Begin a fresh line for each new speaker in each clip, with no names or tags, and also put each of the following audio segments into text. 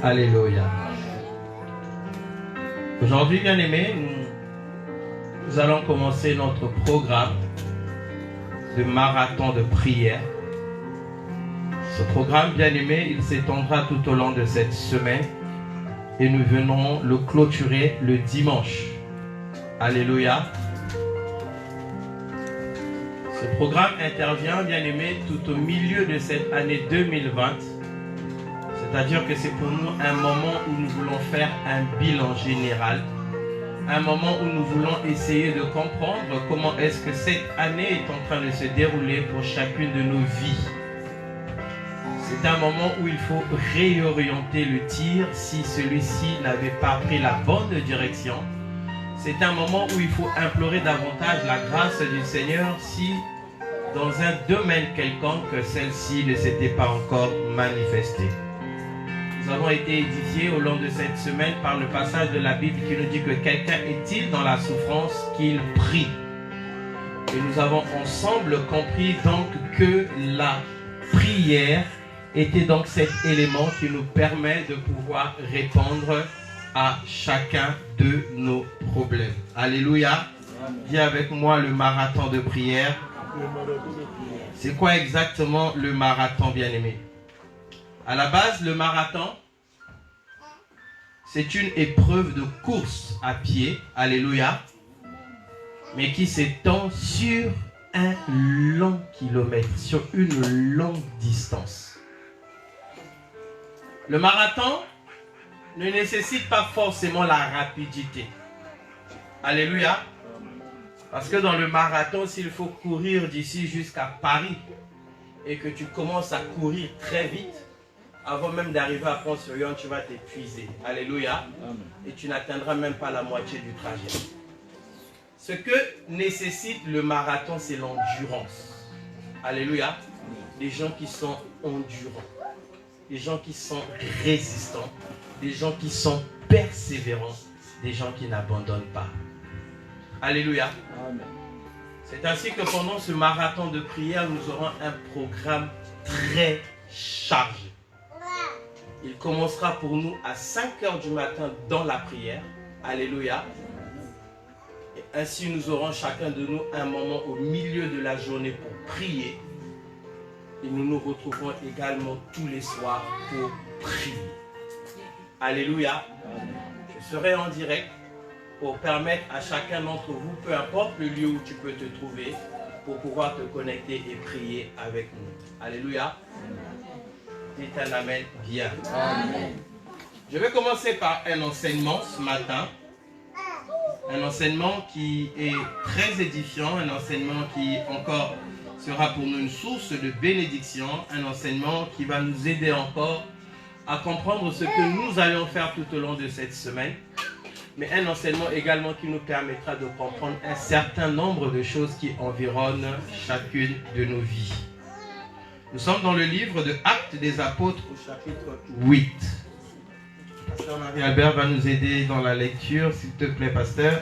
Alléluia. Aujourd'hui, bien-aimés, nous allons commencer notre programme de marathon de prière. Ce programme, bien-aimé, il s'étendra tout au long de cette semaine et nous venons le clôturer le dimanche. Alléluia. Ce programme intervient, bien-aimé, tout au milieu de cette année 2020. C'est-à-dire que c'est pour nous un moment où nous voulons faire un bilan général. Un moment où nous voulons essayer de comprendre comment est-ce que cette année est en train de se dérouler pour chacune de nos vies. C'est un moment où il faut réorienter le tir si celui-ci n'avait pas pris la bonne direction. C'est un moment où il faut implorer davantage la grâce du Seigneur si dans un domaine quelconque celle-ci ne s'était pas encore manifestée. Nous avons été édifiés au long de cette semaine par le passage de la Bible qui nous dit que quelqu'un est-il dans la souffrance qu'il prie. Et nous avons ensemble compris donc que la prière était donc cet élément qui nous permet de pouvoir répondre à chacun de nos problèmes. Alléluia. Viens avec moi le marathon de prière. C'est quoi exactement le marathon, bien-aimé? À la base, le marathon, c'est une épreuve de course à pied, alléluia, mais qui s'étend sur un long kilomètre, sur une longue distance. Le marathon ne nécessite pas forcément la rapidité. Alléluia. Parce que dans le marathon, s'il faut courir d'ici jusqu'à Paris et que tu commences à courir très vite, avant même d'arriver à Pont-sur-Yonne, tu vas t'épuiser. Alléluia. Amen. Et tu n'atteindras même pas la moitié du trajet. Ce que nécessite le marathon, c'est l'endurance. Alléluia. Amen. Des gens qui sont endurants. Des gens qui sont résistants. Des gens qui sont persévérants. Des gens qui n'abandonnent pas. Alléluia. Amen. C'est ainsi que pendant ce marathon de prière, nous aurons un programme très chargé. Il commencera pour nous à 5 heures du matin dans la prière. Alléluia. Et ainsi, nous aurons chacun de nous un moment au milieu de la journée pour prier. Et nous nous retrouverons également tous les soirs pour prier. Alléluia. Je serai en direct pour permettre à chacun d'entre vous, peu importe le lieu où tu peux te trouver, pour pouvoir te connecter et prier avec nous. Alléluia. Dites un amen bien. Amen. Je vais commencer par un enseignement ce matin. Un enseignement qui est très édifiant, un enseignement qui encore sera pour nous une source de bénédiction, un enseignement qui va nous aider encore à comprendre ce que nous allons faire tout au long de cette semaine, mais un enseignement également qui nous permettra de comprendre un certain nombre de choses qui environnent chacune de nos vies. Nous sommes dans le livre de Actes des Apôtres au chapitre 8. Pasteur Marie-Albert va nous aider dans la lecture, s'il te plaît, pasteur.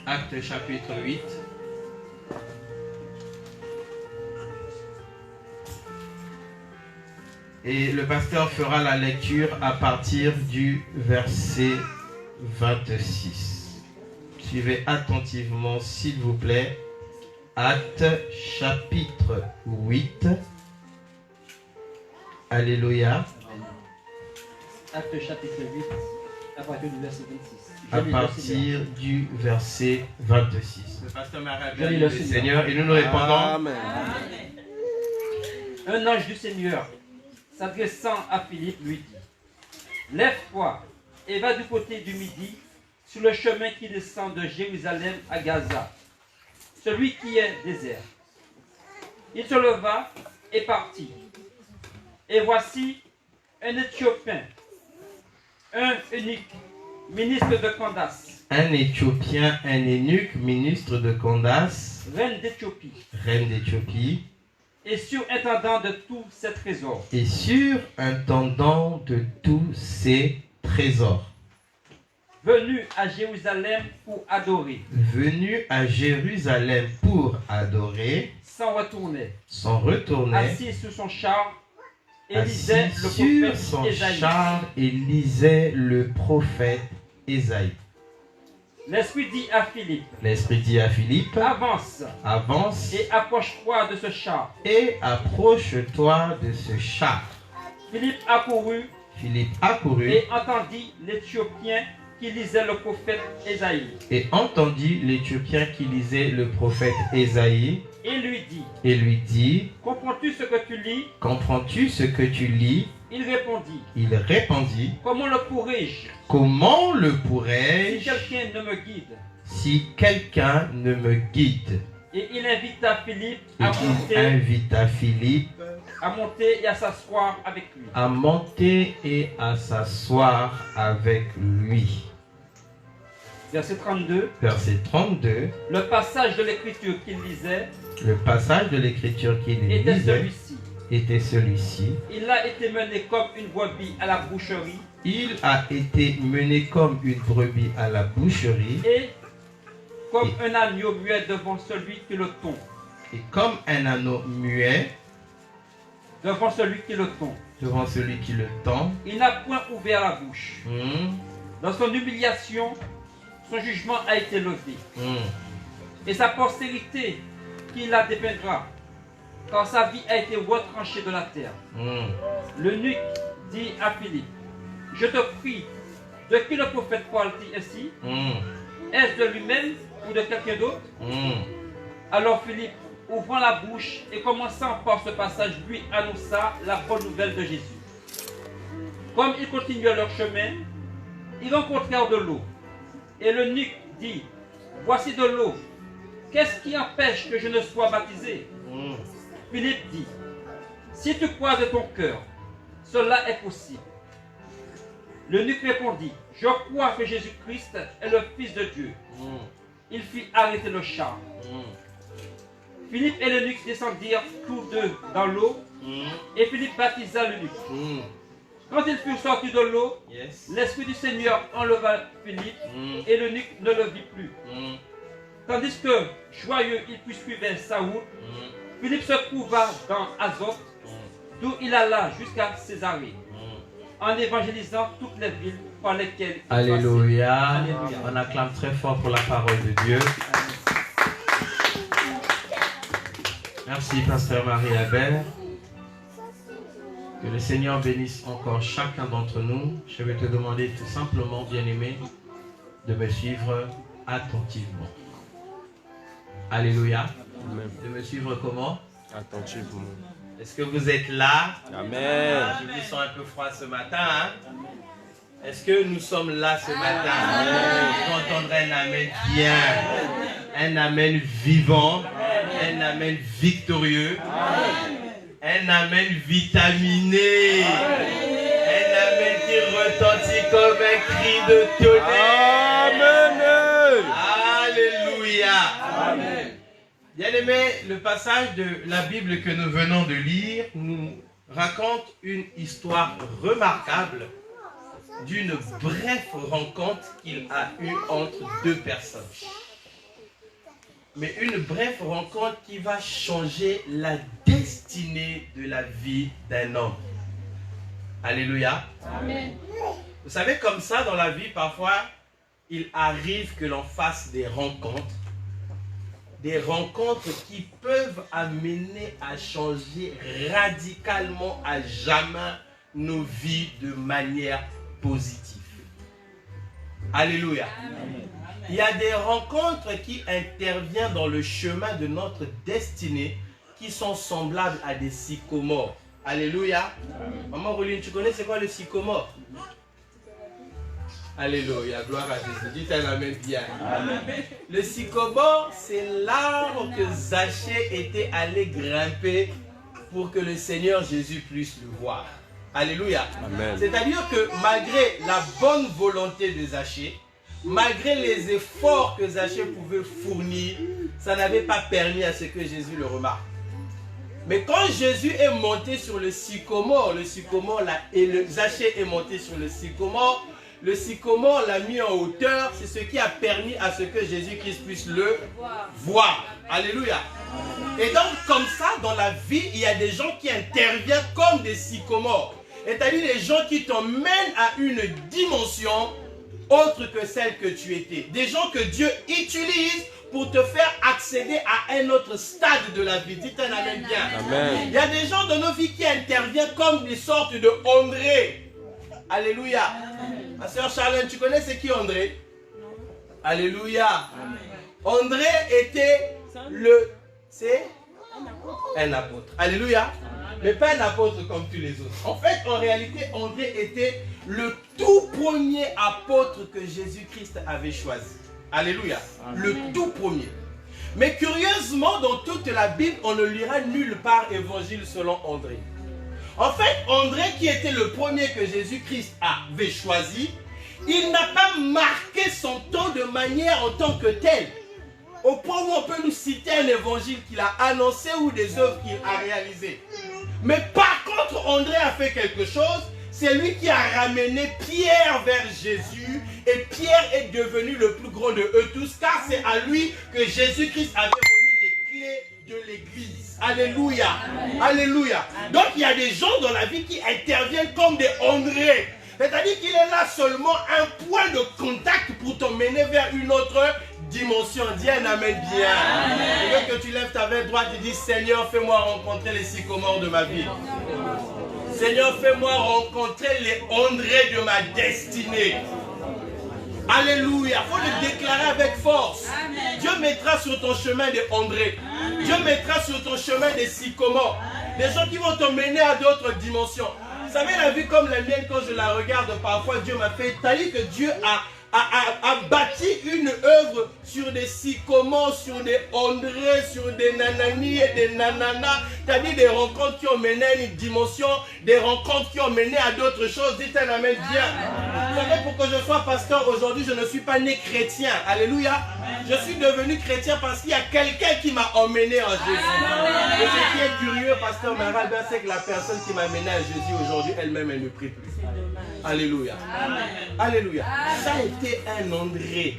Actes chapitre 8. Et le pasteur fera la lecture à partir du verset 26. Suivez attentivement, s'il vous plaît. Actes chapitre 8. Alléluia.
Actes chapitre 8, à partir du verset 26.
À partir du verset 26. Le pasteur Marie le Seigneur et nous nous répondons. Amen.
Un ange du Seigneur, s'adressant à Philippe, lui dit: lève-toi et va du côté du midi sur le chemin qui descend de Jérusalem à Gaza, celui qui est désert. Il se leva et partit. Et voici un Éthiopien, un eunuque, ministre de Candace.
Un Éthiopien, un eunuque, ministre de Candace,
reine d'Éthiopie.
Reine d'Éthiopie.
Et surintendant de tous ses trésors.
Et surintendant de tous ses trésors.
Venu à Jérusalem pour adorer.
Venu à Jérusalem pour adorer.
S'en retournait.
S'en retournait.
Assis sur son char et lisait
assis
le
sur
prophète
son
Ésaïe.
char et lisait le prophète Ésaïe.
L'Esprit dit à Philippe,
L'Esprit dit à Philippe,
avance
avance
et approche-toi de ce char.
et approche-toi de ce char.
Philippe accourut
Philippe accourut
et entendit l'Éthiopien qui lisait le prophète Ésaïe.
et entendit l'Éthiopien qui lisait le prophète Ésaïe
Et lui dit,
et lui dit,
comprends-tu ce que tu lis?
comprends-tu ce que tu lis?
Il répondit,
Il répondit,
comment le pourrais-je
comment le
si
pourrais-je
quelqu'un ne me guide?
si quelqu'un ne me guide?
Et il invita Philippe
Et il invita Philippe
à monter et à s'asseoir avec lui.
à monter et à s'asseoir avec lui.
Verset 32,
Verset 32,
le passage de l'écriture qu'il lisait
le passage de l'écriture qu'il
était
lisait
celui-ci.
était celui-ci.
Il a été mené comme une brebis à la boucherie
Il a été mené comme une brebis à la boucherie
et comme un agneau muet devant celui qui le tond.
et comme un anneau muet
Devant celui qui le tond.
devant celui qui le tend.
Il n'a point ouvert la bouche. Dans son humiliation, son jugement a été levé. Et sa postérité, qui la dépeindra, quand sa vie a été retranchée de la terre. L'eunuque dit à Philippe, je te prie, de qui le prophète Paul dit ainsi? Est-ce de lui-même ou de quelqu'un d'autre? Alors Philippe, ouvrant la bouche et commençant par ce passage, lui annonça la bonne nouvelle de Jésus. Comme ils continuaient leur chemin, ils rencontrèrent de l'eau. Et l'eunuque dit, voici de l'eau. Qu'est-ce qui empêche que je ne sois baptisé? Philippe dit, si tu crois de ton cœur, cela est possible. L'eunuque répondit, je crois que Jésus-Christ est le Fils de Dieu. Il fit arrêter le char. Philippe et l'eunuque descendirent tous deux dans l'eau et Philippe baptisa l'eunuque. Quand ils furent sortis de l'eau, l'Esprit du Seigneur enleva Philippe et l'eunuque ne le vit plus. Tandis que, joyeux, il poursuivait sa route, Philippe se trouva dans Azote, d'où il alla jusqu'à Césarée, en évangélisant toutes les villes par lesquelles il
Alléluia.
Alléluia.
On acclame très fort pour la parole de Dieu. Merci, Pasteur Marie-Abel. Que le Seigneur bénisse encore chacun d'entre nous. Je vais te demander tout simplement, bien-aimé, de me suivre attentivement. Alléluia.
Amen.
De me suivre comment?
Attentivement.
Est-ce que vous êtes là?
Amen.
Je vous sens un peu froid ce matin. Hein? Est-ce que nous sommes là ce matin? Vous entendrez un amen bien. Un amen vivant. Un amen victorieux. Un amen vitaminé. Un amen qui retentit comme un cri de tonnerre. Alléluia.
Amen.
Bien-aimé, le passage de la Bible que nous venons de lire nous raconte une histoire remarquable d'une brève rencontre qu'il a eue entre deux personnes. Mais une brève rencontre qui va changer la destinée de la vie d'un homme. Alléluia.
Amen.
Vous savez, comme ça, dans la vie, parfois, il arrive que l'on fasse des rencontres qui peuvent amener à changer radicalement à jamais nos vies de manière positive. Alléluia.
Amen.
Il y a des rencontres qui interviennent dans le chemin de notre destinée qui sont semblables à des sycomores. Alléluia. Maman Roline, tu connais c'est quoi le sycomore? Alléluia, gloire à Jésus. Dites un amen bien. Amen. Le sycomore, c'est l'arbre que Zachée était allé grimper pour que le Seigneur Jésus puisse le voir. Alléluia.
Amen.
C'est-à-dire que malgré la bonne volonté de Zachée, malgré les efforts que Zachée pouvait fournir, ça n'avait pas permis à ce que Jésus le remarque. Mais quand Jésus est monté sur le sycomore Zachée est monté sur le sycomore l'a mis en hauteur, c'est ce qui a permis à ce que Jésus-Christ puisse le voir. Alléluia. Et donc, comme ça, dans la vie, il y a des gens qui interviennent comme des sycomores. C'est-à-dire des gens qui t'emmènent à une dimension autre que celle que tu étais. Des gens que Dieu utilise pour te faire accéder à un autre stade de la vie. Dites un amen bien.
Amen.
Il y a des gens dans nos vies qui interviennent comme des sortes de André. Alléluia. Ma soeur Charlène, tu connais c'est qui André? Alléluia. André était c'est un apôtre. Alléluia. Mais pas un apôtre comme tous les autres. En fait, en réalité, André était le tout premier apôtre que Jésus-Christ avait choisi. Alléluia. Le tout premier. Mais curieusement, dans toute la Bible, on ne lira nulle part évangile selon André. En fait, André, qui était le premier que Jésus-Christ avait choisi, il n'a pas marqué son temps de manière en tant que tel. Au point où on peut nous citer un évangile qu'il a annoncé ou des œuvres qu'il a réalisées. Mais par contre, André a fait quelque chose. C'est lui qui a ramené Pierre vers Jésus. Et Pierre est devenu le plus grand de eux tous. Car c'est à lui que Jésus-Christ avait remis les clés de l'église. Alléluia. Amen. Alléluia. Donc il y a des gens dans la vie qui interviennent comme des André. C'est-à-dire qu'il est là seulement un point de contact pour t'emmener vers une autre dimension. Dis un amen bien. Amen. Je veux que tu lèves ta main droite et dis Seigneur, fais-moi rencontrer les sycomores de ma vie. Seigneur, fais-moi rencontrer les André de ma destinée. Alléluia. Il faut le déclarer avec force. Amen. Dieu mettra sur ton chemin des André. Amen. Dieu mettra sur ton chemin des sycomores. Des gens qui vont t'emmener à d'autres dimensions. Vous savez, la vie comme la mienne, quand je la regarde, parfois Dieu m'a fait tailler que Dieu a bâti une œuvre sur des sycomores, sur des André, sur des nanani et des nananas. C'est-à-dire des rencontres qui ont mené à une dimension, des rencontres qui ont mené à d'autres choses. Dites un amen bien. Vous savez, pour que je sois pasteur aujourd'hui, je ne suis pas né chrétien. Alléluia. Je suis devenu chrétien parce qu'il y a quelqu'un qui m'a emmené en Jésus. Et ce qui est curieux, pasteur Maral, c'est que la personne qui m'a amené à Jésus aujourd'hui, elle-même, elle ne prie plus. Alléluia. Amen. Alléluia. Ça a été un André.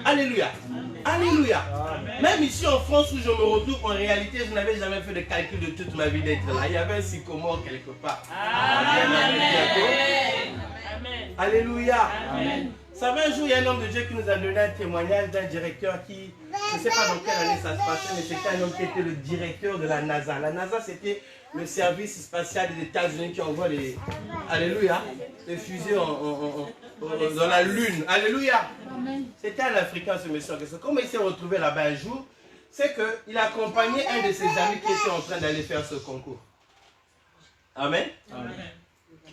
Alléluia. Alléluia. Même ici en France où je me retrouve, en réalité, je n'avais jamais fait de calcul de toute ma vie d'être là. Il y avait un sycomore quelque part. Amen. Alléluia. Amen. Vous savez, un jour, il y a un homme de Dieu qui nous a donné un témoignage d'un directeur qui, je ne sais pas dans quelle année ça se passait, mais c'était un homme qui était le directeur de la NASA. La NASA, c'était le service spatial des États-Unis qui envoie les, alléluia, les fusées dans la Lune. Alléluia. C'était un Africain, ce monsieur. Comment il s'est retrouvé là-bas un jour, c'est qu'il accompagnait un de ses amis qui était en train d'aller faire ce concours. Amen. Amen.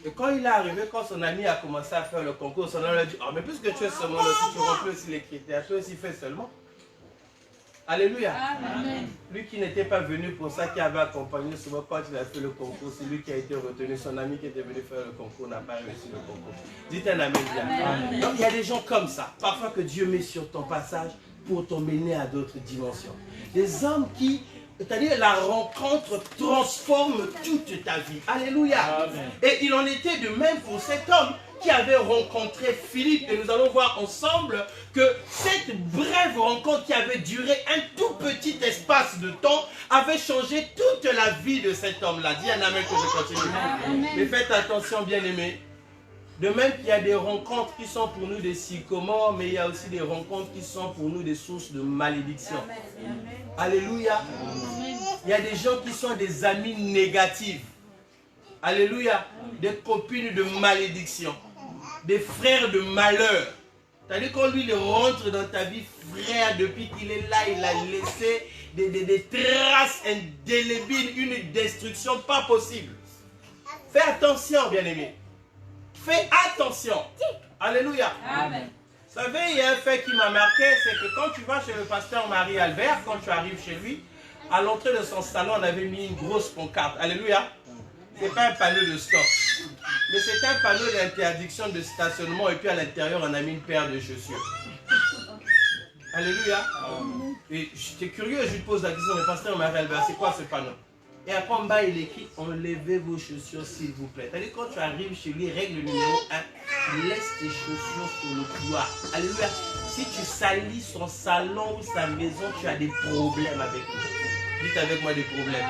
Et quand il est arrivé, quand son ami a commencé à faire le concours, son ami lui a dit, oh, mais puisque tu es seulement là, si tu remplis aussi les critères, toi aussi fais seulement. Alléluia. Amen. Lui qui n'était pas venu pour ça, qui avait accompagné souvent quand il a fait le concours, c'est lui qui a été retenu. Son ami qui était venu faire le concours n'a pas réussi le concours. Dites un amen bien. Amen. Donc il y a des gens comme ça, parfois que Dieu met sur ton passage pour t'emmener à d'autres dimensions. Des hommes qui, c'est-à-dire la rencontre transforme toute ta vie. Alléluia. Amen. Et il en était de même pour cet homme qui avait rencontré Philippe. Et nous allons voir ensemble que cette brève rencontre qui avait duré un tout petit espace de temps avait changé toute la vie de cet homme-là. Dis un amen que je continue. Amen. Mais faites attention, bien-aimés. De même qu'il y a des rencontres qui sont pour nous des sycomores, mais il y a aussi des rencontres qui sont pour nous des sources de malédiction. Amen. Alléluia. Amen. Il y a des gens qui sont des amis négatifs. Alléluia. Des copines de malédiction. Des frères de malheur. C'est-à-dire qu'on lui rentre dans ta vie, frère, depuis qu'il est là, il a laissé des traces indélébiles, une destruction pas possible. Fais attention, bien-aimé. Fais attention. Alléluia. Amen. Vous savez, il y a un fait qui m'a marqué, c'est que quand tu vas chez le pasteur Marie-Albert, quand tu arrives chez lui, à l'entrée de son salon, on avait mis une grosse pancarte. Alléluia. Ce n'est pas un panneau de stop, mais c'est un panneau d'interdiction de stationnement et puis à l'intérieur, on a mis une paire de chaussures. Alléluia. Et j'étais curieux, je lui pose la question, mais pasteur Marie-Albert, c'est quoi ce panneau? Et après en bas, il écrit, enlevez vos chaussures s'il vous plaît. C'est-à-dire quand tu arrives chez lui, règle numéro 1, tu laisses tes chaussures sur le couloir. Alléluia. Si tu salis son salon ou sa maison, tu as des problèmes avec lui. Dites avec moi des problèmes.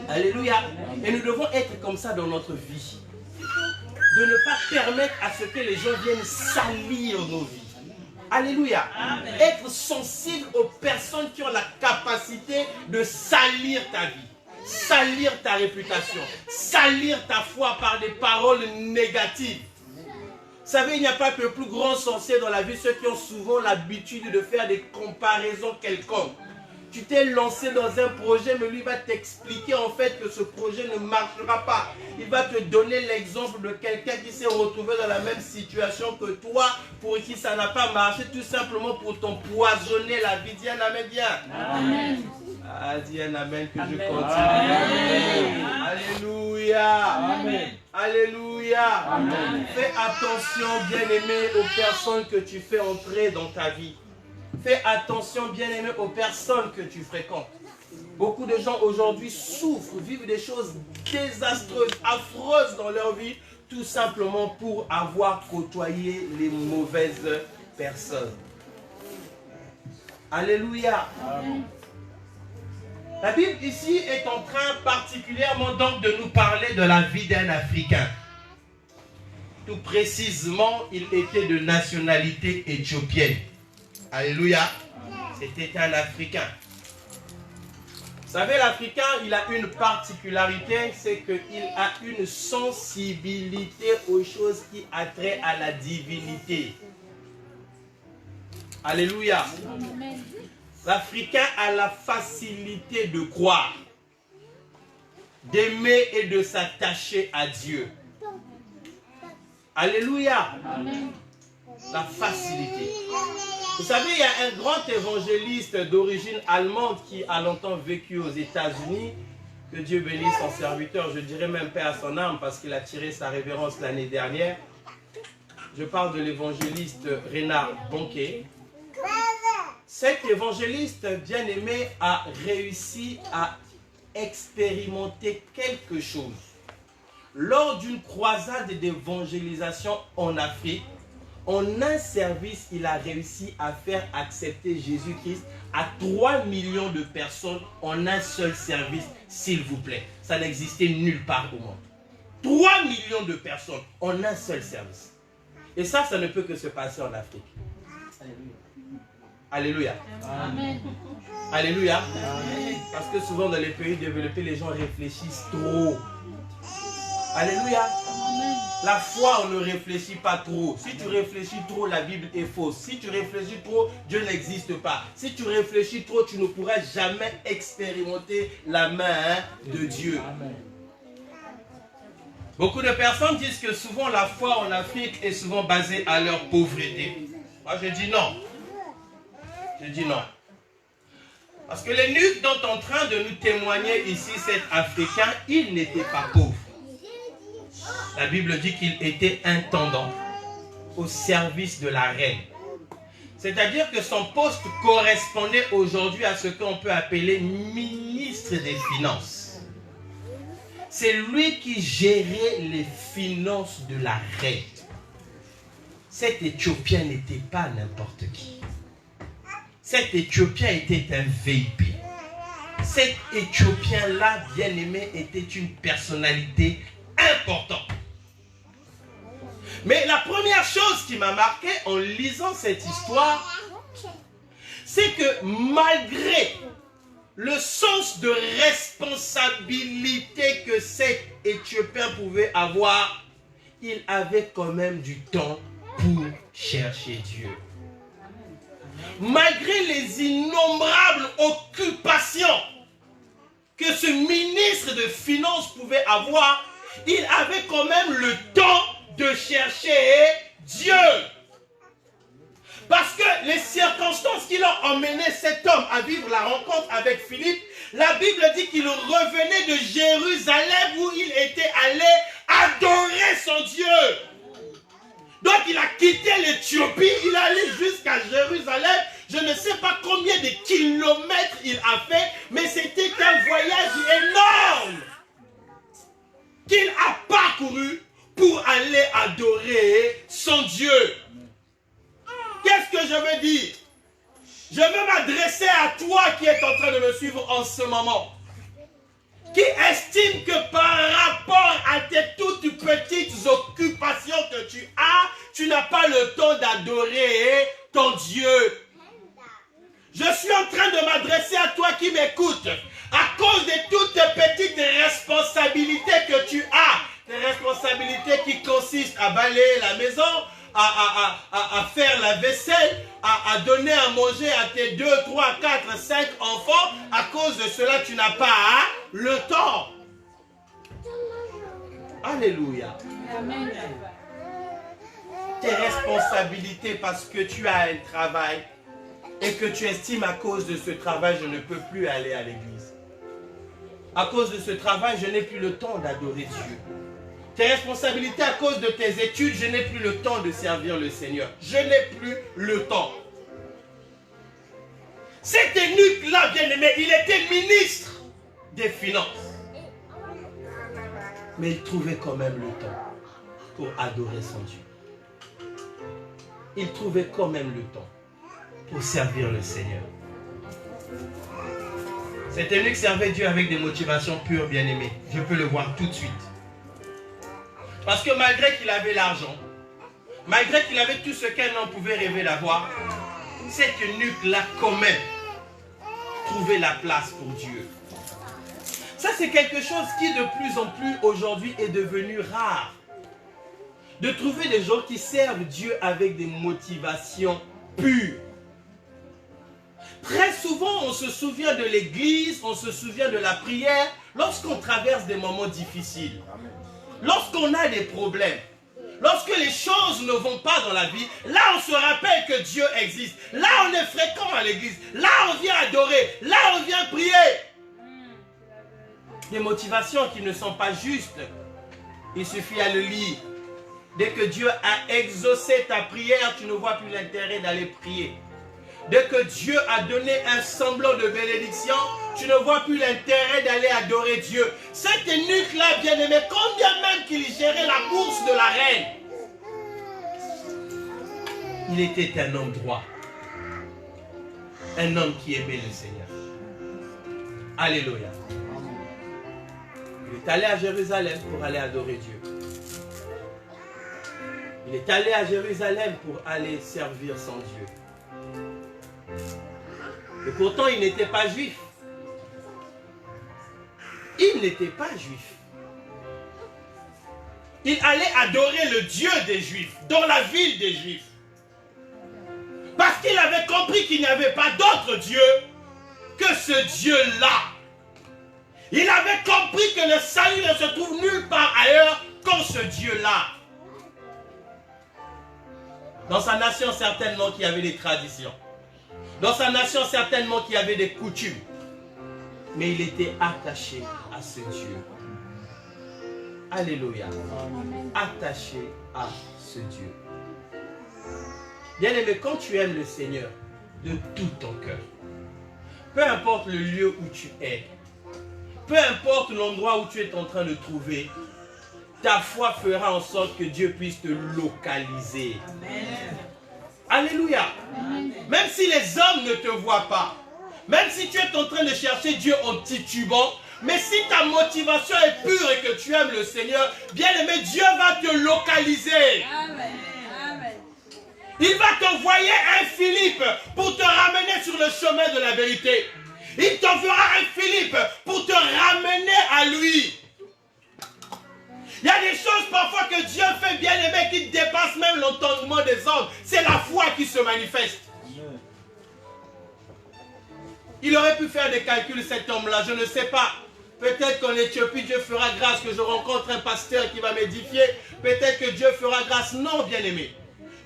Alléluia. Et nous devons être comme ça dans notre vie. De ne pas permettre à ce que les gens viennent salir nos vies. Alléluia. Amen. Être sensible aux personnes qui ont la capacité de salir ta vie, salir ta réputation, salir ta foi par des paroles négatives. Vous savez, il n'y a pas que le plus grand sorcier dans la vie, ceux qui ont souvent l'habitude de faire des comparaisons quelconques. Tu t'es lancé dans un projet, mais lui va t'expliquer en fait que ce projet ne marchera pas. Il va te donner l'exemple de quelqu'un qui s'est retrouvé dans la même situation que toi, pour qui ça n'a pas marché, tout simplement pour t'empoisonner la vie. Dis un amen, bien. Amen. Ah, dis un amen que je continue. Amen. Alléluia. Amen. Alléluia. Amen. Fais attention, bien-aimé, aux personnes que tu fais entrer dans ta vie. Fais attention, bien-aimé, aux personnes que tu fréquentes. Beaucoup de gens aujourd'hui souffrent, vivent des choses désastreuses, affreuses dans leur vie, tout simplement pour avoir côtoyé les mauvaises personnes. Alléluia. Amen. La Bible ici est en train particulièrement donc de nous parler de la vie d'un Africain. Tout précisément, il était de nationalité éthiopienne. Alléluia. C'était un Africain. Vous savez, l'Africain, il a une particularité, c'est qu'il a une sensibilité aux choses qui a trait à la divinité. Alléluia. L'Africain a la facilité de croire, d'aimer et de s'attacher à Dieu. Alléluia. Amen. La facilité. Vous savez, il y a un grand évangéliste d'origine allemande qui a longtemps vécu aux États-Unis. Que Dieu bénisse son serviteur, je dirais même paix à son âme parce qu'il a tiré sa révérence l'année dernière. Je parle de l'évangéliste Reinhard Bonnke. Cet évangéliste bien-aimé a réussi à expérimenter quelque chose. Lors d'une croisade d'évangélisation en Afrique, en un service, il a réussi à faire accepter Jésus-Christ à 3 millions de personnes en un seul service, s'il vous plaît. Ça n'existait nulle part au monde. 3 millions de personnes en un seul service. Et ça ne peut que se passer en Afrique. Alléluia. Amen. Alléluia. Amen. Parce que souvent dans les pays développés, les gens réfléchissent trop. Alléluia. Amen. La foi, on ne réfléchit pas trop. Si tu réfléchis trop, la Bible est fausse. Si tu réfléchis trop, Dieu n'existe pas. Si tu réfléchis trop, tu ne pourras jamais expérimenter la main de Dieu. Amen. Beaucoup de personnes disent que souvent la foi en Afrique est souvent basée à leur pauvreté. Moi, je dis non. Je dis non. Parce que les nuques dont en train de nous témoigner ici, cet Africain, il n'était pas pauvre. La Bible dit qu'il était intendant au service de la reine. C'est-à-dire que son poste correspondait aujourd'hui à ce qu'on peut appeler ministre des Finances. C'est lui qui gérait les finances de la reine. Cet Éthiopien n'était pas n'importe qui. Cet Éthiopien était un VIP. Cet Éthiopien-là, bien-aimé, était une personnalité importante. Mais la première chose qui m'a marqué en lisant cette histoire, c'est que malgré le sens de responsabilité que cet Éthiopien pouvait avoir, il avait quand même du temps pour chercher Dieu. Malgré les innombrables occupations que ce ministre de Finances pouvait avoir, il avait quand même le temps de chercher Dieu. Parce que les circonstances qui l'ont emmené cet homme à vivre la rencontre avec Philippe, la Bible dit qu'il revenait de Jérusalem où il était allé adorer son Dieu. Donc il a quitté l'Éthiopie, il est allé jusqu'à Jérusalem. Je ne sais pas combien de kilomètres il a fait, mais c'était un voyage énorme qu'il a parcouru pour aller adorer son Dieu. Qu'est-ce que je veux dire? Je veux m'adresser à toi qui es en train train de me suivre en ce moment, qui estime que par rapport à tes toutes petites occupations que tu n'as pas le temps d'adorer ton Dieu. Je suis en train de m'adresser à toi qui m'écoutes. À cause de toutes tes petites responsabilités que tu as, tes responsabilités qui consistent à balayer la maison, à faire la vaisselle, à donner à manger à tes 2, 3, 4, 5 enfants, à cause de cela, tu n'as pas le temps. Alléluia.
Amen.
Tes responsabilités parce que tu as un travail et que tu estimes à cause de ce travail, je ne peux plus aller à l'église. À cause de ce travail, je n'ai plus le temps d'adorer Dieu. Tes responsabilités à cause de tes études, je n'ai plus le temps de servir le Seigneur. Je n'ai plus le temps. Cet eunuque-là, bien-aimé, il était ministre des Finances. Mais il trouvait quand même le temps pour adorer son Dieu. Il trouvait quand même le temps pour servir le Seigneur. Cet eunuque servait Dieu avec des motivations pures, bien-aimées. Je peux le voir tout de suite. Parce que malgré qu'il avait l'argent, malgré qu'il avait tout ce qu'un homme pouvait rêver d'avoir, cet eunuque-là, quand même, trouvait la place pour Dieu. Ça, c'est quelque chose qui, de plus en plus, aujourd'hui, est devenu rare. De trouver des gens qui servent Dieu avec des motivations pures. Très souvent, on se souvient de l'église, on se souvient de la prière lorsqu'on traverse des moments difficiles. Lorsqu'on a des problèmes, lorsque les choses ne vont pas dans la vie, là on se rappelle que Dieu existe. Là on est fréquent à l'église. Là on vient adorer. Là on vient prier. Des motivations qui ne sont pas justes. Il suffit à le lire. Dès que Dieu a exaucé ta prière, tu ne vois plus l'intérêt d'aller prier. Dès que Dieu a donné un semblant de bénédiction, tu ne vois plus l'intérêt d'aller adorer Dieu. Cet eunuque-là, bien-aimé, combien même qu'il gérait la bourse de la reine, il était un homme droit. Un homme qui aimait le Seigneur. Alléluia. Il est allé à Jérusalem pour aller adorer Dieu. Il est allé à Jérusalem pour aller servir son Dieu. Et pourtant, il n'était pas juif. Il n'était pas juif. Il allait adorer le Dieu des Juifs, dans la ville des Juifs. Parce qu'il avait compris qu'il n'y avait pas d'autre Dieu que ce Dieu-là. Il avait compris que le salut ne se trouve nulle part ailleurs qu'en ce Dieu-là. Dans sa nation, certainement, qu'il y avait des traditions. Dans sa nation, certainement qu'il y avait des coutumes. Mais il était attaché à ce Dieu. Alléluia. Attaché à ce Dieu. Bien-aimé, quand tu aimes le Seigneur de tout ton cœur, peu importe le lieu où tu es, peu importe l'endroit où tu es en train de trouver, ta foi fera en sorte que Dieu puisse te localiser. Amen. Alléluia. Amen. Même si les hommes ne te voient pas, même si tu es en train de chercher Dieu en titubant, mais si ta motivation est pure et que tu aimes le Seigneur, bien aimé, Dieu va te localiser. Amen. Amen. Il va t'envoyer un Philippe pour te ramener sur le chemin de la vérité. Il t'enverra un Philippe pour te ramener à lui. Il y a des choses parfois que Dieu fait, bien aimé, qui dépassent même l'entendement des hommes. C'est la foi qui se manifeste. Il aurait pu faire des calculs, cet homme-là, je ne sais pas. Peut-être qu'en Éthiopie, Dieu fera grâce que je rencontre un pasteur qui va m'édifier. Peut-être que Dieu fera grâce. Non, bien aimé.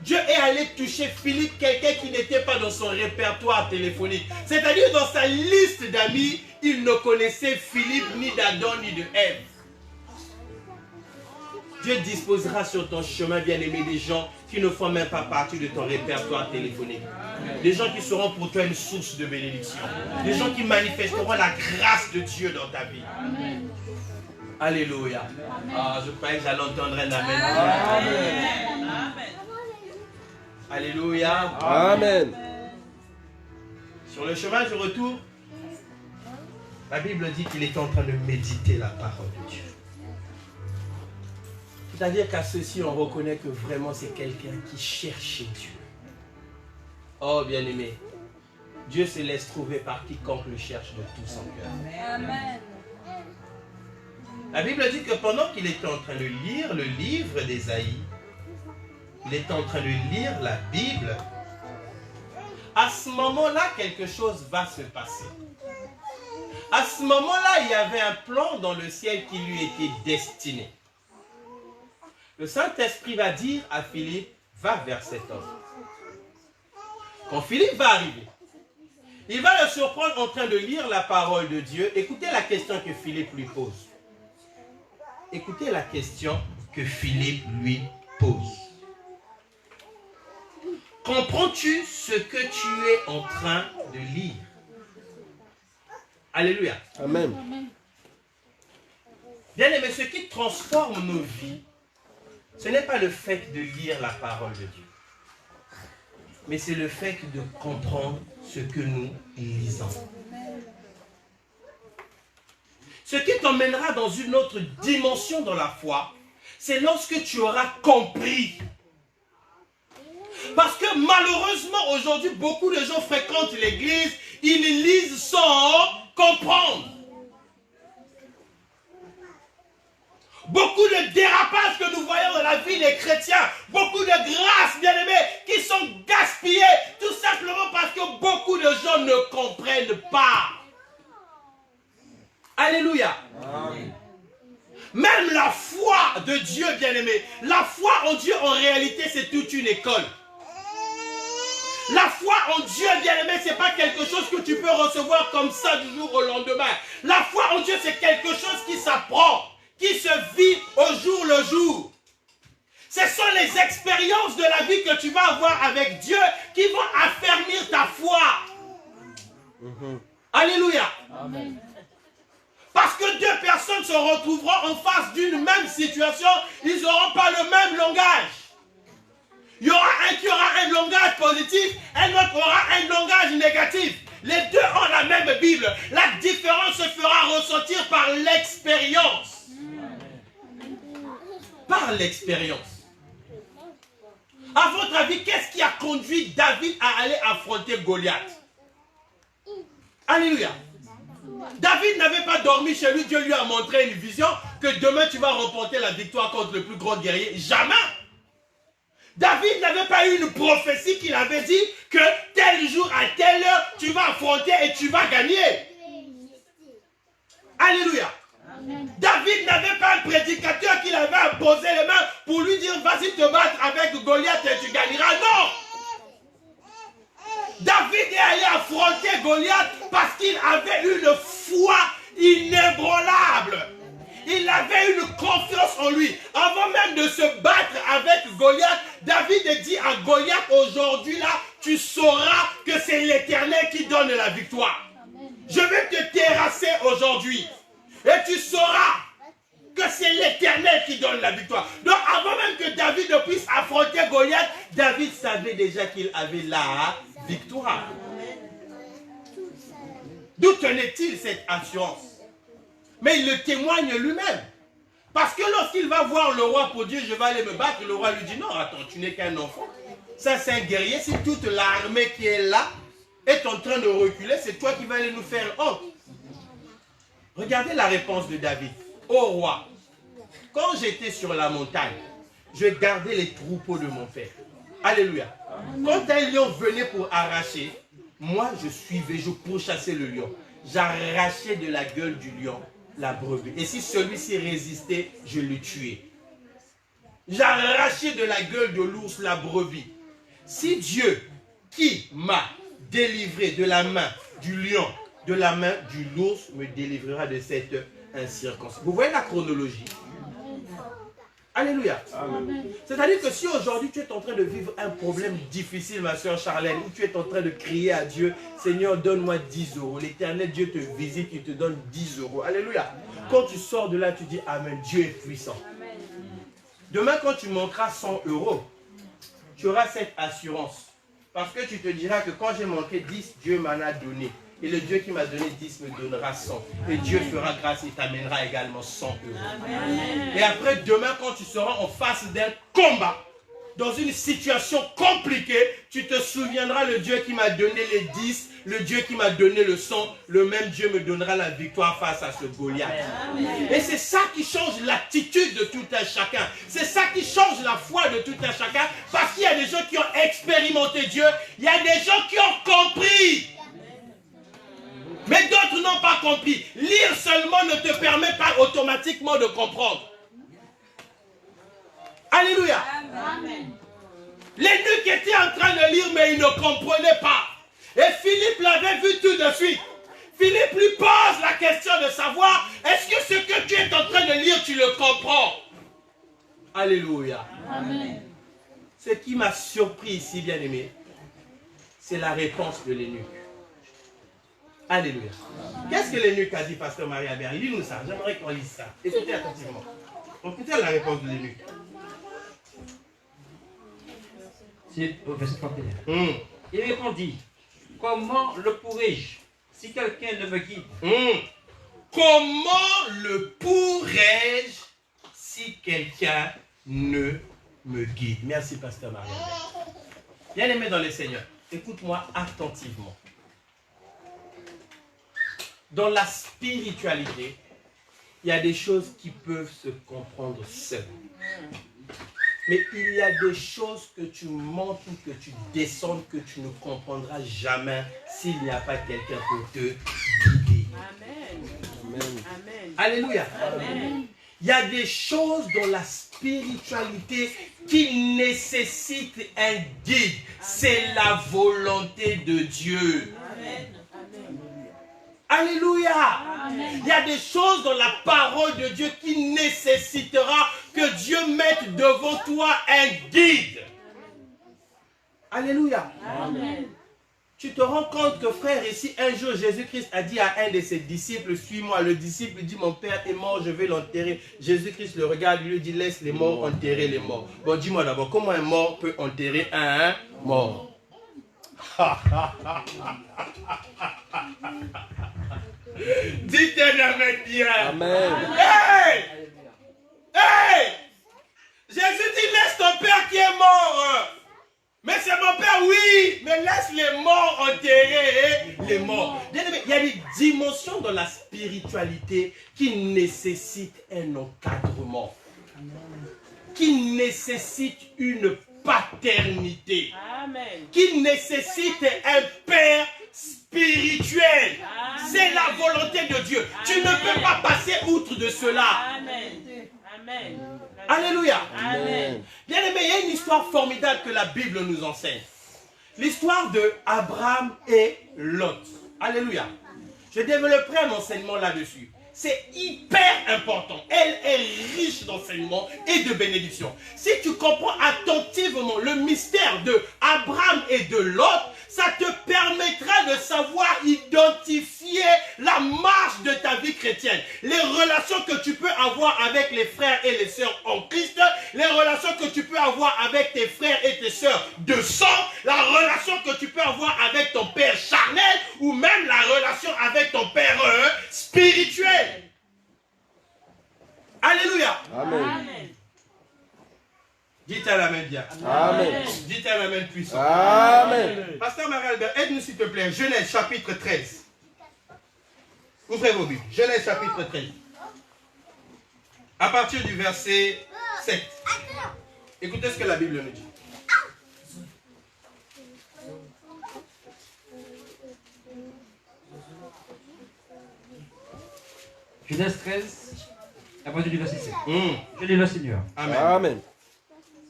Dieu est allé toucher Philippe, quelqu'un qui n'était pas dans son répertoire téléphonique. C'est-à-dire dans sa liste d'amis, il ne connaissait Philippe ni d'Adam ni de Ève. Dieu disposera sur ton chemin, bien-aimé, des gens qui ne font même pas partie de ton répertoire téléphonique. Des gens qui seront pour toi une source de bénédiction. Des gens qui manifesteront la grâce de Dieu dans ta vie. Amen. Alléluia. Ah, je croyais que j'allais entendre un amen. Amen. Alléluia.
Amen.
Sur le chemin du retour, La Bible dit qu'il était en train de méditer la parole de Dieu. C'est-à-dire qu'à ceci, on reconnaît que vraiment c'est quelqu'un qui cherchait Dieu. Oh, bien-aimé, Dieu se laisse trouver par quiconque le cherche de tout son cœur.
Amen.
La Bible dit que pendant qu'il était en train de lire le livre d'Ésaïe, il était en train de lire la Bible, à ce moment-là, quelque chose va se passer. À ce moment-là, il y avait un plan dans le ciel qui lui était destiné. Le Saint-Esprit va dire à Philippe, va vers cet homme. Quand Philippe va arriver, il va le surprendre en train de lire la parole de Dieu. Écoutez la question que Philippe lui pose. Écoutez la question que Philippe lui pose. Comprends-tu ce que tu es en train de lire? Alléluia.
Amen.
Bien aimé, ce qui transforme nos vies, ce n'est pas le fait de lire la parole de Dieu, mais c'est le fait de comprendre ce que nous lisons. Ce qui t'emmènera dans une autre dimension dans la foi, c'est lorsque tu auras compris. Parce que malheureusement, aujourd'hui, beaucoup de gens fréquentent l'église, ils lisent sans comprendre. Beaucoup de dérapages que nous voyons dans la vie des chrétiens, beaucoup de grâces, bien-aimés, qui sont gaspillées, tout simplement parce que beaucoup de gens ne comprennent pas. Alléluia. Amen. Même la foi de Dieu, bien-aimé, la foi en Dieu, en réalité, c'est toute une école. La foi en Dieu, bien-aimé, ce n'est pas quelque chose que tu peux recevoir comme ça du jour au lendemain. La foi en Dieu, c'est quelque chose qui s'apprend, qui se vit au jour le jour. Ce sont les expériences de la vie que tu vas avoir avec Dieu qui vont affermir ta foi. Alléluia. Amen. Parce que deux personnes se retrouveront en face d'une même situation, ils n'auront pas le même langage. Il y aura un qui aura un langage positif, un autre aura un langage négatif. Les deux ont la même Bible. La différence se fera ressentir par l'expérience. Par l'expérience. À votre avis, qu'est-ce qui a conduit David à aller affronter Goliath? Alléluia. David n'avait pas dormi chez lui, Dieu lui a montré une vision que demain tu vas remporter la victoire contre le plus grand guerrier. Jamais. David n'avait pas eu une prophétie qu'il avait dit que tel jour à telle heure tu vas affronter et tu vas gagner. Alléluia. Amen. David n'avait pas un prédicateur qui avait imposé les mains pour lui dire vas-y te battre avec Goliath et tu gagneras. Non. David est allé affronter Goliath parce qu'il avait une foi inébranlable. Il avait une confiance en lui. Avant même de se battre avec Goliath, David dit à Goliath, aujourd'hui là, tu sauras que c'est l'Éternel qui donne la victoire. Amen. Je vais te terrasser aujourd'hui. Et tu sauras que c'est l'Éternel qui donne la victoire. Donc avant même que David ne puisse affronter Goliath, David savait déjà qu'il avait la victoire. D'où tenait-il cette assurance? Mais il le témoigne lui-même. Parce que lorsqu'il va voir le roi pour dire je vais aller me battre, le roi lui dit non, attends, tu n'es qu'un enfant. Ça c'est un guerrier. Si toute l'armée qui est là est en train de reculer, c'est toi qui vas aller nous faire honte. Regardez la réponse de David. Ô roi, quand j'étais sur la montagne, je gardais les troupeaux de mon père. Alléluia. Quand un lion venait pour arracher, moi je suivais, je pourchassais le lion. J'arrachais de la gueule du lion la brebis. Et si celui-ci résistait, je le tuais. J'arrachais de la gueule de l'ours la brebis. Si Dieu, qui m'a délivré de la main du lion, de la main du l'ours, me délivrera de cette incirconstance. Vous voyez la chronologie? Alléluia. C'est-à-dire que si aujourd'hui tu es en train de vivre un problème difficile, ma soeur Charlène, où tu es en train de crier à Dieu, Seigneur, donne-moi 10 euros. L'Éternel Dieu te visite, il te donne 10 euros. Alléluia. Quand tu sors de là, tu dis Amen, Dieu est puissant. Demain, quand tu manqueras 100 euros, tu auras cette assurance. Parce que tu te diras que quand j'ai manqué 10, Dieu m'en a donné. Et le Dieu qui m'a donné 10 me donnera 100. Et Dieu fera grâce et t'amènera également 100 euros.
Amen.
Et après, demain, quand tu seras en face d'un combat, dans une situation compliquée, tu te souviendras le Dieu qui m'a donné les 10, le Dieu qui m'a donné le 100, le même Dieu me donnera la victoire face à ce Goliath.
Amen.
Et c'est ça qui change l'attitude de tout un chacun. C'est ça qui change la foi de tout un chacun. Parce qu'il y a des gens qui ont expérimenté Dieu, il y a des gens qui ont compris. Mais d'autres n'ont pas compris. Lire seulement ne te permet pas automatiquement de comprendre. Alléluia.
Amen.
L'énuque était en train de lire, mais il ne comprenait pas. Et Philippe l'avait vu tout de suite. Philippe lui pose la question de savoir, est-ce que ce que tu es en train de lire, tu le comprends? Alléluia.
Amen.
Ce qui m'a surpris ici, bien aimé, c'est la réponse de l'énuque. Alléluia. Qu'est-ce que l'énuque a dit, pasteur Marie-Albert? Lis-nous ça, j'aimerais qu'on lise ça. Écoutez attentivement. Écoutez la réponse de l'énuque.
C'est au verset 31. Il répondit, comment le pourrais-je si quelqu'un ne me guide?
Comment le pourrais-je si quelqu'un ne me guide? Merci, pasteur Marie. Bien aimé dans le Seigneur, écoute-moi attentivement. Dans la spiritualité, il y a des choses qui peuvent se comprendre seules. Mais il y a des choses que tu montes ou que tu descends que tu ne comprendras jamais s'il n'y a pas quelqu'un pour te guider.
Amen. Amen.
Alléluia.
Amen.
Il y a des choses dans la spiritualité qui nécessitent un guide. C'est la volonté de Dieu.
Amen.
Alléluia.
Amen.
Il y a des choses dans la parole de Dieu qui nécessitera que Dieu mette devant toi un guide. Alléluia.
Amen.
Tu te rends compte que frère, ici un jour Jésus-Christ a dit à un de ses disciples, suis-moi. Le disciple dit, mon père est mort, je vais l'enterrer. Jésus-Christ le regarde, il lui dit, laisse les morts enterrer les morts. Bon, dis-moi d'abord, comment un mort peut enterrer un mort? Dites un amen bien.
Amen.
Hey! Hey! Jésus dit, laisse ton père qui est mort. Mais c'est mon père, oui, mais laisse les morts enterrer les morts. Il y a des dimensions dans la spiritualité qui nécessitent un encadrement, qui nécessitent une paternité,
Amen.
qui nécessitent un père spirituel. C'est la volonté de Dieu. Tu ne peux pas passer outre de cela.
Amen. Amen.
Alléluia.
Amen.
Bien aimé, il y a une histoire formidable que la Bible nous enseigne. L'histoire de Abraham et Lot. Alléluia. Je développerai un enseignement là-dessus. C'est hyper important. Elle est riche d'enseignements et de bénédictions. Si tu comprends attentivement le mystère de Abraham et de Lot, ça te permettra de savoir identifier la marche de ta vie chrétienne. Les relations que tu peux avoir avec les frères et les sœurs en Christ, les relations que tu peux avoir avec tes frères et tes sœurs de sang, la relation que tu peux avoir avec ton père charnel ou même la relation avec ton père spirituel. Alléluia.
Amen.
Amen.
Dites à la main bien.
Amen.
Dites à la main puissante.
Amen.
Pasteur Marie-Albert, aide-nous s'il te plaît. Genèse chapitre 13. Ouvrez vos Bibles. Genèse chapitre 13. À partir du verset 7. Écoutez ce que la Bible nous dit.
Genèse 13, à partir du verset 7. Je lis le Seigneur.
Amen.
Amen.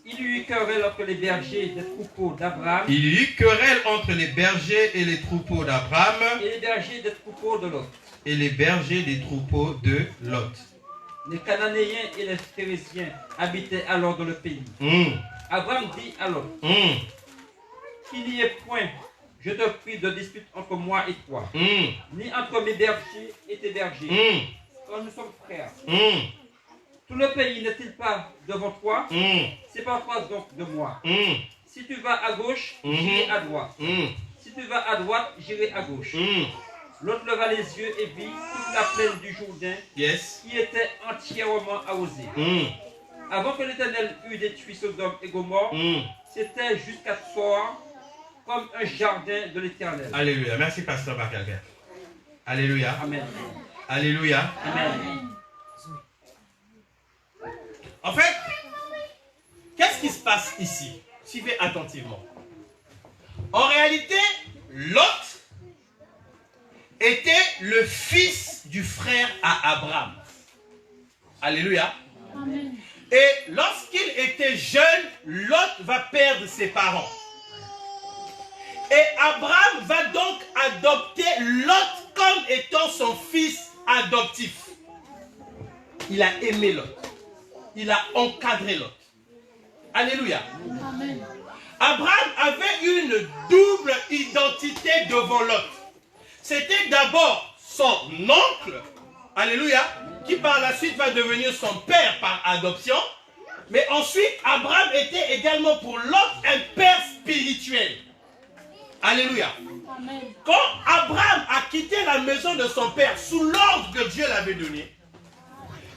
Il y eut querelle entre les bergers des troupeaux d'Abraham
Il y eut querelle entre les bergers et les troupeaux d'Abraham
et les bergers des troupeaux de Lot.
et les bergers des troupeaux de Lot.
Les Cananéens et les Phéréziens habitaient alors dans le pays. Abraham dit à Lot, qu'il n'y ait point, je te prie, de dispute entre moi et toi, ni entre mes bergers et tes bergers, car nous sommes frères. Tout le pays n'est-il pas devant toi? Sépare-toi donc de moi. Si tu vas à gauche, j'irai à droite. Si tu vas à droite, j'irai à gauche. Lot leva les yeux et vit toute la plaine du Jourdain
Yes.
qui était entièrement arrosée. Avant que l'Éternel eût détruit Sodome et Gomorrhe, c'était jusqu'à soir comme un jardin de l'Éternel.
Alléluia. Merci, pasteur Bakalga. Alléluia.
Amen.
Alléluia.
Amen.
En fait, qu'est-ce qui se passe ici? Suivez attentivement. En réalité, Lot était le fils du frère à Abraham. Alléluia.
Amen.
Et lorsqu'il était jeune, Lot va perdre ses parents. Et Abraham va donc adopter Lot comme étant son fils adoptif. Il a aimé Lot. Il a encadré Lot. Alléluia.
Amen.
Abraham avait une double identité devant Lot. C'était d'abord son oncle, alléluia, qui par la suite va devenir son père par adoption. Mais ensuite, Abraham était également pour Lot un père spirituel. Alléluia.
Amen.
Quand Abraham a quitté la maison de son père sous l'ordre que Dieu l'avait donné,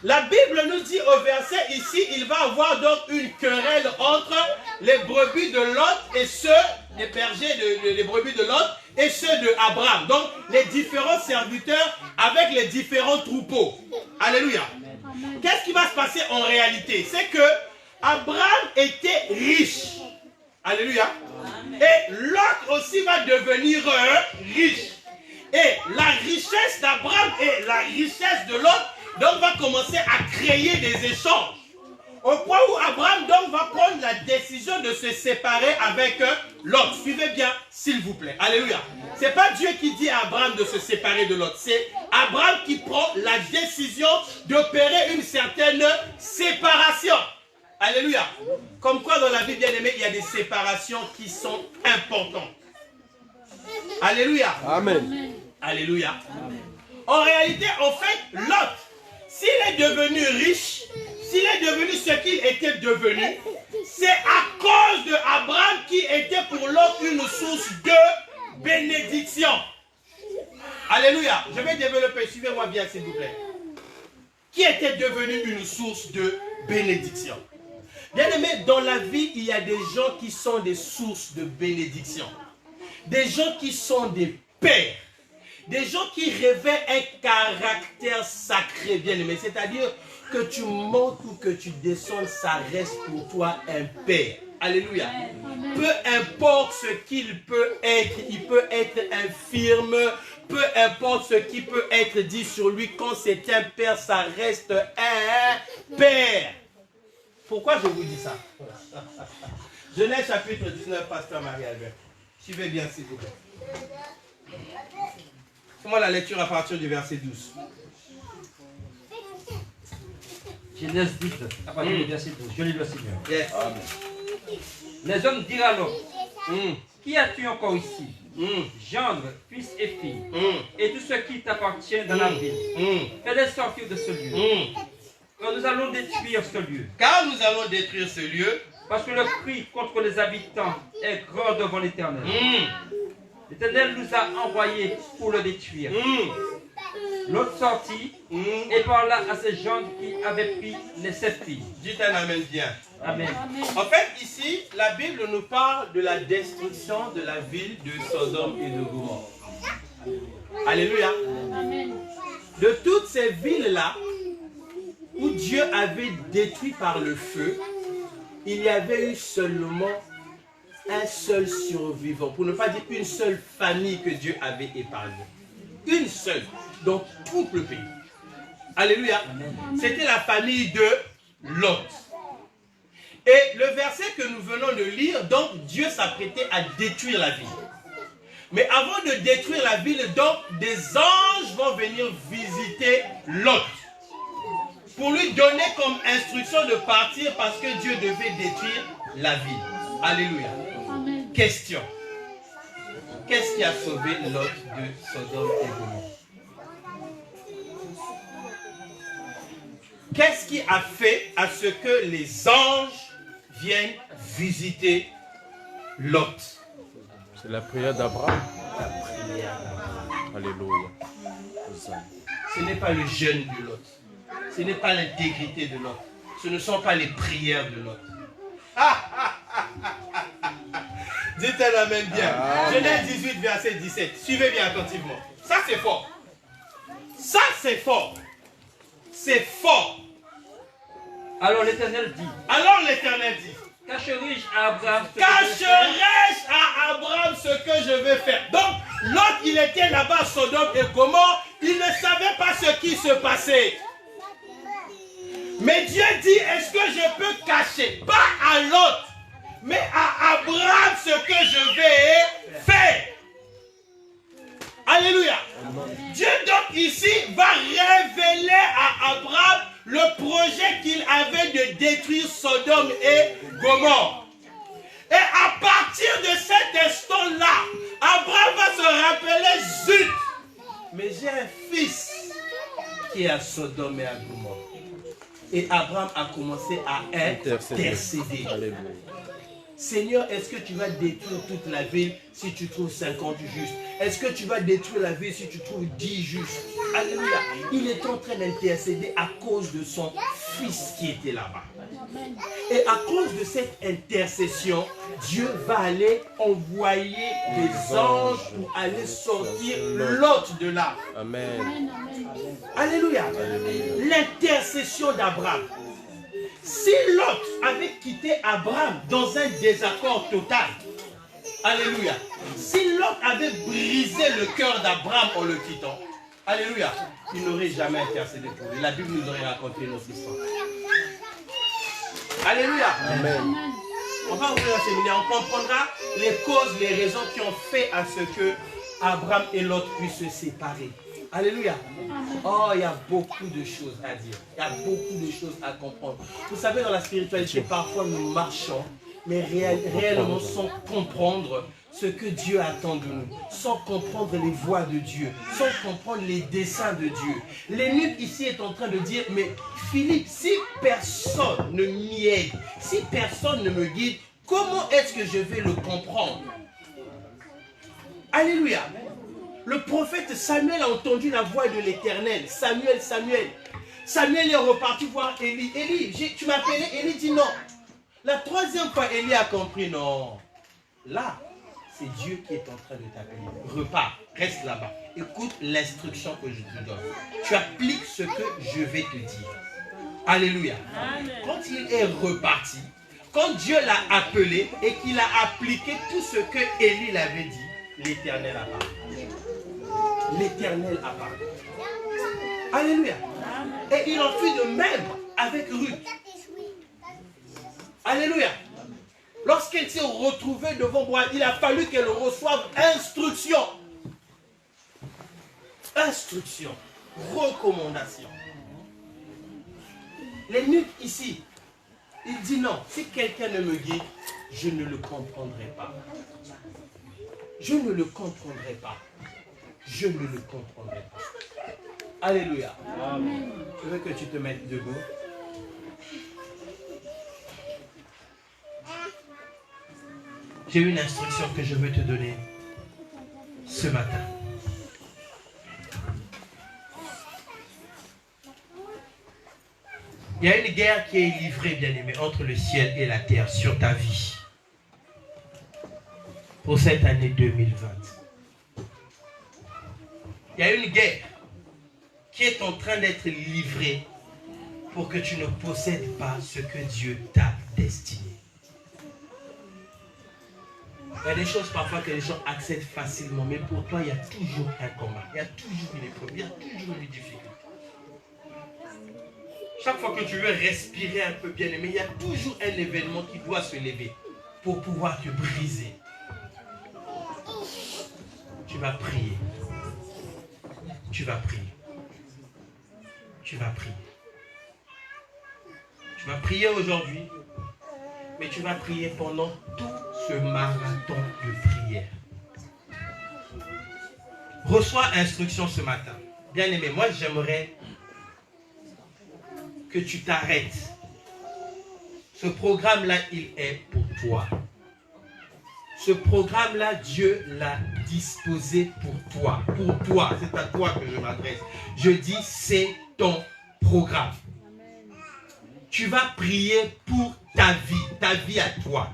la Bible nous dit au verset ici, il va avoir donc une querelle entre les brebis de Lot et ceux, les bergers, les brebis de Lot et ceux de Abraham. Donc, les différents serviteurs avec les différents troupeaux. Alléluia. Qu'est-ce qui va se passer en réalité? C'est que Abraham était riche. Alléluia. Et Lot aussi va devenir riche. Et la richesse d'Abraham et la richesse de Lot donc va commencer à créer des échanges. Au point où Abraham donc va prendre la décision de se séparer avec Lot. Suivez bien, s'il vous plaît. Alléluia. Ce n'est pas Dieu qui dit à Abraham de se séparer de Lot. C'est Abraham qui prend la décision d'opérer une certaine séparation. Alléluia. Comme quoi dans la vie, bien aimé, il y a des séparations qui sont importantes. Alléluia.
Amen.
Alléluia. En réalité, en fait, Lot, s'il est devenu riche, s'il est devenu ce qu'il était devenu, c'est à cause de Abraham qui était pour Lot une source de bénédiction. Alléluia. Je vais développer, suivez-moi bien s'il vous plaît. Qui était devenu une source de bénédiction. Bien aimé, dans la vie, il y a des gens qui sont des sources de bénédiction. Des gens qui sont des pères. Des gens qui révèlent un caractère sacré, bien aimé. C'est-à-dire que tu montes ou que tu descends, ça reste pour toi un père. Alléluia. Peu importe ce qu'il peut être, il peut être infirme, peu importe ce qui peut être dit sur lui, quand c'est un père, ça reste un père. Pourquoi je vous dis ça? Genèse chapitre 19, pasteur Marie-Albert. Suivez bien s'il vous plaît. Fais-moi la lecture à partir du verset 12.
Genèse 19, à partir du verset 12. Je lis le Seigneur.
Yes.
Les hommes dirent alors, qui as-tu encore ici? Gendre, fils et fille, et tout ce qui t'appartient dans la ville. Fais-les sortir de ce lieu. Car nous allons détruire ce lieu.
Car nous allons détruire ce lieu.
Parce que le cri contre les habitants est grand devant l'Éternel. L'Éternel nous a envoyés pour le détruire. L'autre sortit et parla à ces gens qui avaient pris les 7 filles.
Dites un amen bien.
Amen.
En fait, ici, la Bible nous parle de la destruction de la ville de Sodome et de Gomorrhe. Alléluia.
Amen.
De toutes ces villes-là, où Dieu avait détruit par le feu, il y avait eu seulement un seul survivant. Pour ne pas dire une seule famille que Dieu avait épargnée. Une seule, dans tout le pays. Alléluia. C'était la famille de Lot. Et le verset que nous venons de lire, donc Dieu s'apprêtait à détruire la ville. Mais avant de détruire la ville, donc des anges vont venir visiter Lot. Pour lui donner comme instruction de partir parce que Dieu devait détruire la ville. Alléluia.
Amen.
Question. Qu'est-ce qui a sauvé Lot de Sodome et Gomorrhe? Qu'est-ce qui a fait à ce que les anges viennent visiter Lot?
C'est la prière d'Abraham.
La prière d'Abraham.
Alléluia.
Ce n'est pas le jeûne de l'autre. Ce n'est pas l'intégrité de l'autre. Ce ne sont pas les prières de l'autre. Dites un amen bien. Genèse 18, verset 17. Suivez bien attentivement. Ça, c'est fort. Ça, c'est fort. C'est fort.
Alors l'Éternel dit,
Alors l'Éternel dit,
cacherai-je à Abraham ce que je vais faire?
cacherai-je à Abraham ce que je vais faire? Donc, l'autre, il était là-bas, Sodome et Gomorrhe, il ne savait pas ce qui se passait. Mais Dieu dit, est-ce que je peux cacher, pas à l'autre, mais à Abraham ce que je vais faire? Alléluia. Dieu donc ici va révéler à Abraham le projet qu'il avait de détruire Sodome et Gomorrhe. Et à partir de cet instant-là, Abraham va se rappeler, zut, mais j'ai un fils qui est à Sodome et à Gomorrhe. Et Abraham a commencé à intercéder.
Alléluia.
Seigneur, est-ce que tu vas détruire toute la ville si tu trouves 50 justes? Est-ce que tu vas détruire la ville si tu trouves 10 justes? Alléluia. Il est en train d'intercéder à cause de son fils qui était là-bas. Et à cause de cette intercession, Dieu va aller envoyer des anges pour aller sortir l'autre de là.
Amen.
Alléluia. L'intercession d'Abraham. Si Lot avait quitté Abraham dans un désaccord total, alléluia, si Lot avait brisé le cœur d'Abraham en le quittant, alléluia, il n'aurait jamais intercédé pour lui. La Bible nous aurait raconté notre histoire. Alléluia.
Amen.
On va ouvrir un séminaire, on comprendra les causes, les raisons qui ont fait à ce que Abraham et Lot puissent se séparer. Alléluia. Oh, il y a beaucoup de choses à dire. Il y a beaucoup de choses à comprendre. Vous savez, dans la spiritualité, parfois nous marchons, mais réellement sans comprendre ce que Dieu attend de nous, sans comprendre les voies de Dieu, sans comprendre les desseins de Dieu. L'énigme ici est en train de dire, mais Philippe, si personne ne m'y aide, si personne ne me guide, comment est-ce que je vais le comprendre? Alléluia. Le prophète Samuel a entendu la voix de l'Éternel. Samuel, Samuel. Samuel est reparti voir Élie. Élie, tu m'appelais? Élie dit non. La troisième fois, Élie a compris, non. Là, c'est Dieu qui est en train de t'appeler. Repars, reste là-bas. Écoute l'instruction que je te donne. Tu appliques ce que je vais te dire. Alléluia.
Amen.
Quand il est reparti, quand Dieu l'a appelé et qu'il a appliqué tout ce que Élie l'avait dit, l'Éternel a parlé. L'Éternel a parlé. Alléluia. Et il en fut de même avec Ruth. Alléluia. Lorsqu'elle s'est retrouvée devant moi, il a fallu qu'elle reçoive instruction. Instruction. Recommandation. L'énigme ici, il dit non, si quelqu'un ne me guide, je ne le comprendrai pas. Je ne le comprendrai pas. Je ne le comprendrai pas. Alléluia. Amen. Je veux que tu te mettes debout. J'ai une instruction que je veux te donner ce matin. Il y a une guerre qui est livrée, bien-aimé, entre le ciel et la terre sur ta vie. Pour cette année 2020. Il y a une guerre qui est en train d'être livrée pour que tu ne possèdes pas ce que Dieu t'a destiné. Il y a des choses parfois que les gens acceptent facilement, mais pour toi, il y a toujours un combat, il y a toujours une épreuve, il y a toujours une difficulté. Chaque fois que tu veux respirer un peu bien aimé, il y a toujours un événement qui doit se lever pour pouvoir te briser. Tu vas prier. Tu vas prier. Tu vas prier. Tu vas prier aujourd'hui, mais tu vas prier pendant tout ce marathon de prière. Reçois instruction ce matin. Bien aimé, moi j'aimerais que tu t'arrêtes. Ce programme-là, il est pour toi. Ce programme-là, Dieu l'a disposé pour toi. Pour toi, c'est à toi que je m'adresse. Je dis, c'est ton programme. Tu vas prier pour ta vie à toi,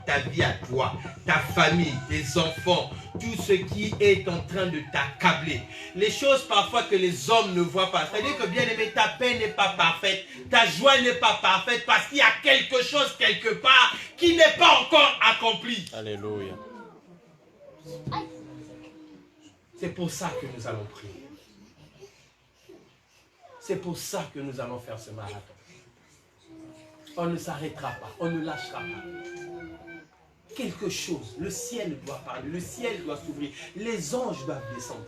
ta famille, tes enfants, tout ce qui est en train de t'accabler. Les choses parfois que les hommes ne voient pas. C'est-à-dire que bien aimé, ta paix n'est pas parfaite, ta joie n'est pas parfaite parce qu'il y a quelque chose quelque part qui n'est pas encore accompli.
Alléluia.
C'est pour ça que nous allons prier. C'est pour ça que nous allons faire ce marathon. On ne s'arrêtera pas, on ne lâchera pas. Quelque chose, le ciel doit parler, le ciel doit s'ouvrir, les anges doivent descendre.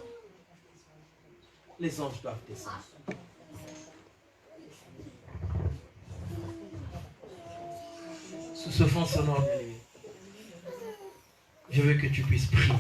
Les anges doivent descendre. Sous ce fond sonore, bien-aimé, je veux que tu puisses prier.